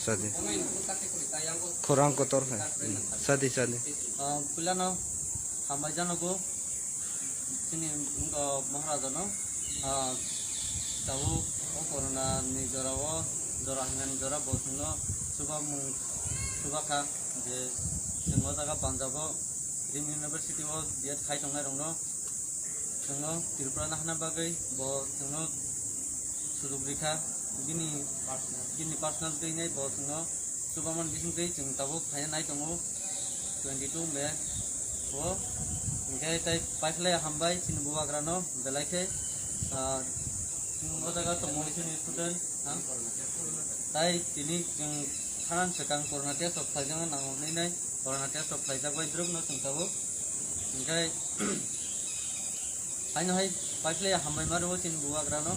Sadi. Kurang kotor hai. Sadi. Pulano hambajano go sini maharaja no tahu corona ni jorawo jorangan jora bosno subaka je singo daga panjabo Rim University wo dia khai tongai rongno जोंनो तिरुपरा नाहना बागै बो जोंनो सुजुगरिखा गिनि personal दैनाय बो जोंनो सुबामन बिसिं दै जों ताबो खायना नाय दङ 22 मे बो ओंखाय ताइ पाइपलाय हामबाय सिन बुवाग्रानो बेलायखे जों जागा तमोनि स्टुडेन्ट ताइ तिनि जों खानान सेकां करना टेस्ट अफ खायजों नांगौनै नाय करना टेस्ट अफ खायजाबाय द्रुबनो जों Tabo ओंखाय Anh ơi, phải lấy hàm mấy mà đâu xin bùa ra nó